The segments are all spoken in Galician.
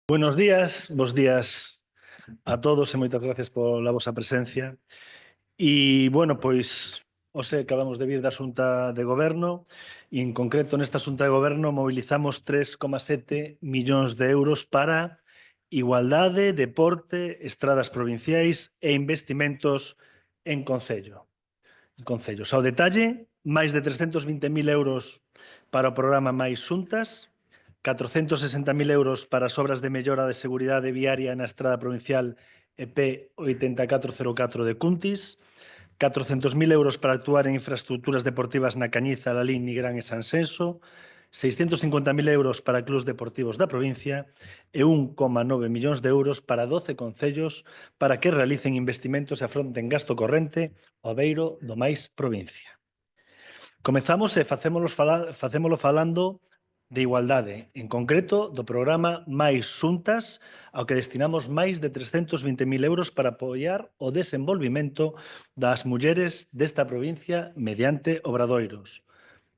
Buenos días, bos días a todos e moitas gracias pola vosa presencia. E, bueno, pois, hoxe acabamos de vir da Xunta de Goberno e, en concreto, nesta Xunta de Goberno mobilizamos 3,7 millóns de euros para igualdade, deporte, estradas provinciais e investimentos en concellos. Ao detalle, máis de 320.000 euros para o programa Máis Xuntas, 460.000 euros para as obras de mellora de seguridade viaria na estrada provincial EP 8404 de Cuntis, 400.000 euros para actuar en infraestructuras deportivas na Cañiza, Lalín, Nigrán e Sansenso, 650.000 euros para clubs deportivos da provincia e 1,9 millóns de euros para 12 concellos para que realicen investimentos e afronten gasto corrente ao beiro do máis provincia. Comezamos e facémolo falando de igualdade, en concreto do programa Máis Xuntas, ao que destinamos máis de 320.000 euros para apoiar o desenvolvimento das mulleres desta provincia mediante obradoiros.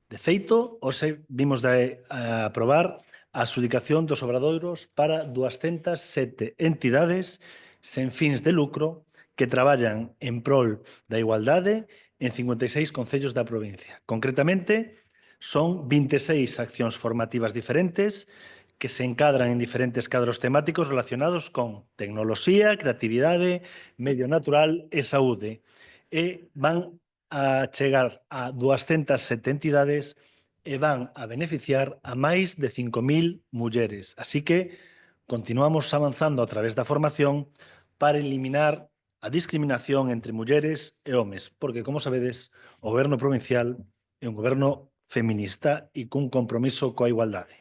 De feito, hoxe vimos de aprobar a adxudicación dos obradoiros para 207 entidades sen fins de lucro que traballan en prol da igualdade en 56 concellos da provincia. Concretamente, son 26 accións formativas diferentes que se encadran en diferentes cadros temáticos relacionados con tecnoloxía, creatividade, medio natural e saúde. E van a chegar a 207 entidades e van a beneficiar a máis de 5.000 mulleres. Así que continuamos avanzando a través da formación para eliminar a discriminación entre mulleres e homes, porque, como sabedes, o goberno provincial é un goberno feminista e cun compromiso coa igualdade.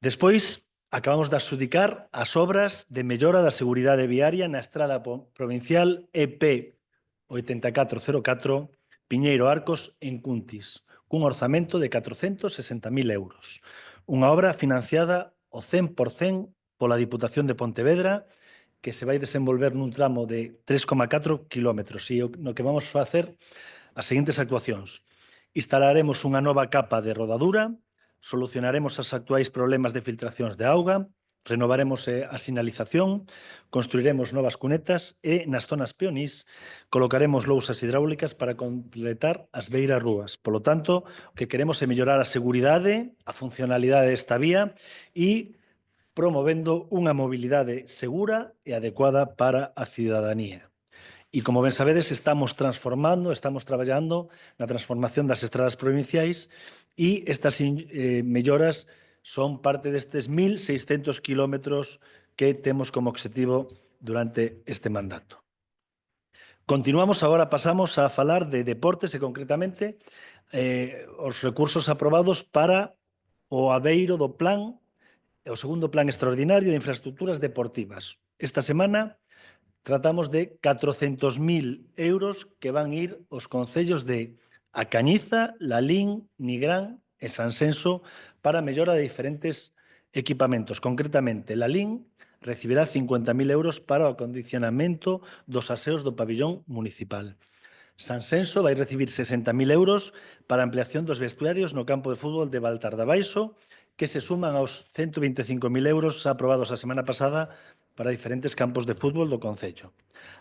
Despois, acabamos de adxudicar as obras de mellora da seguridade viaria na estrada provincial EP 8404 Piñeiro Arcos en Cuntis, cun orzamento de 460.000 euros. Unha obra financiada ao 100% pola Diputación de Pontevedra que se vai desenvolver nun tramo de 3,4 kilómetros e no que vamos facer as seguintes actuacións. Instalaremos unha nova capa de rodadura, solucionaremos os actuais problemas de filtracións de auga, renovaremos a sinalización, construiremos novas cunetas e nas zonas peonís colocaremos lousas hidráulicas para completar as beiras rúas. Polo tanto, o que queremos é mellorar a seguridade, a funcionalidade desta vía e promovendo unha mobilidade segura e adecuada para a cidadanía. E, como ben sabedes, estamos traballando na transformación das estradas provinciais e estas melloras son parte destes 1.600 kilómetros que temos como obxectivo durante este mandato. Continuamos agora, pasamos a falar de deportes e, concretamente, os recursos aprobados para o abeiro do plan, o segundo plan extraordinario de infraestructuras deportivas. Esta semana tratamos de 400.000 euros que van ir aos concellos de A Cañiza, Lalín, Nigrán e Sansenso para a mellora de diferentes equipamentos. Concretamente, Lalín recibirá 50.000 euros para o acondicionamento dos aseos do pabillón municipal. Sansenso vai recibir 60.000 euros para a ampliación dos vestuarios no campo de fútbol de Baltar da Baixo, que se suman aos 125.000 euros aprobados a semana pasada para diferentes campos de fútbol do concello.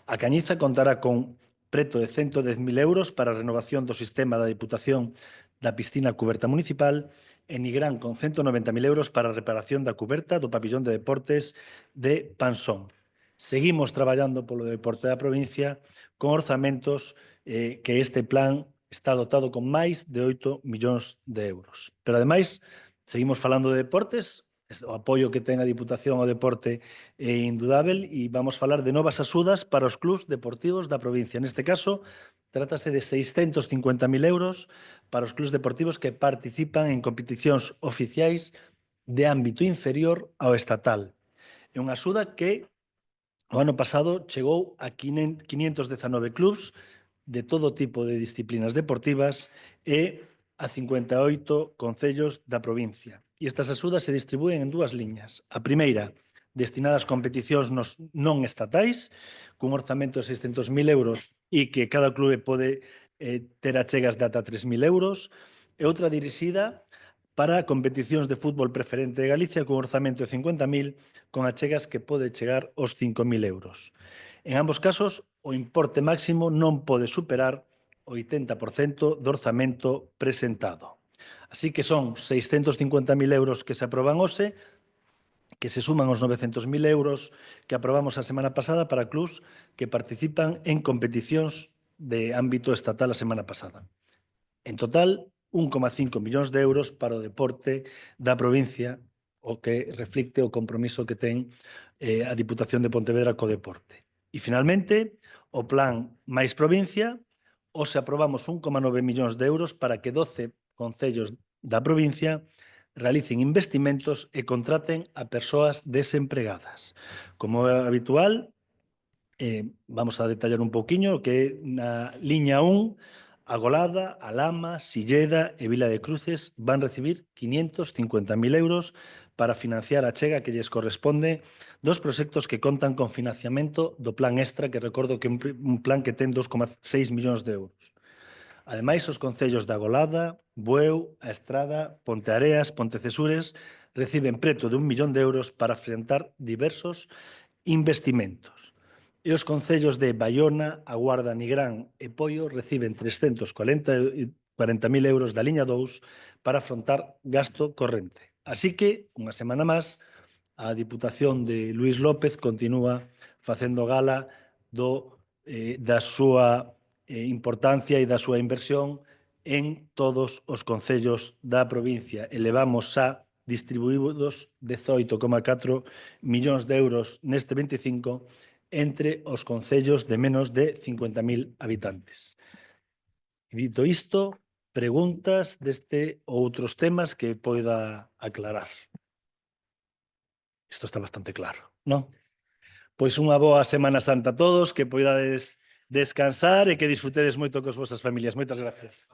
A Cañiza contará con preto de 110.000 euros para a renovación do sistema da Diputación da piscina cuberta municipal e Nigrán con 190.000 euros para a reparación da cuberta do pabillón de deportes de Pansón. Seguimos traballando polo deporte da provincia con orzamentos que este plan está dotado con máis de 8 millóns de euros. Pero, ademais, seguimos falando de deportes, o apoio que ten a Diputación ao deporte é indudável e vamos falar de novas axudas para os clubs deportivos da provincia. Neste caso, trátase de 650.000 euros para os clubs deportivos que participan en competicións oficiais de ámbito inferior ao estatal. É unha axuda que o ano pasado chegou a 519 clubs de todo tipo de disciplinas deportivas e a 58 concellos da provincia. E estas axudas se distribúen en dúas liñas. A primeira, destinada ás competicións non estatais, cun orzamento de 600.000 euros e que cada clube pode ter achegas de ata 3.000 euros, e outra dirixida para competicións de fútbol preferente de Galicia cun orzamento de 50.000 con achegas que pode chegar aos 5.000 euros. En ambos casos, o importe máximo non pode superar o 80% do orzamento presentado. Así que son 650.000 euros que se aproban hoxe, que se suman aos 900.000 euros que aprobamos a semana pasada para clubs que participan en competicións de ámbito estatal a semana pasada. En total, 1,5 millóns de euros para o deporte da provincia, o que reflicte o compromiso que ten a Diputación de Pontevedra co deporte. E, finalmente, o plan máis provincia, hoxe aprobamos 1,9 millóns de euros para que 12 concellos da provincia realicen investimentos e contraten a persoas desempregadas. Como é habitual, vamos a detallar un pouquiño o que é na liña 1, Agolada, Alama, Silleda e Vila de Cruces van recibir 550.000 euros para financiar a achega que lles corresponde dos proxectos que contan con financiamento do Plan Extra, que recordo que é un plan que ten 2,6 millóns de euros. Ademais, os concellos de Agolada, Bueu, A Estrada, Ponteareas, Pontecesures reciben preto de 1 millón de euros para afrontar diversos investimentos. E os concellos de Baiona, A Guarda, Nigrán e Poio reciben 340.000 euros da liña 2 para afrontar gasto corrente. Así que, unha semana máis, a Diputación de Luís López continúa facendo gala da súa importancia e da súa inversión en todos os concellos da provincia. Elevamos xa distribuídos 18,4 millóns de euros neste 25 entre os concellos de menos de 50.000 habitantes. Dito isto, preguntas deste ou outros temas que poida aclarar. Isto está bastante claro, non? Pois unha boa Semana Santa a todos, que poidades descansar e que disfrutedes moito cos vosas familias. Moitas gracias.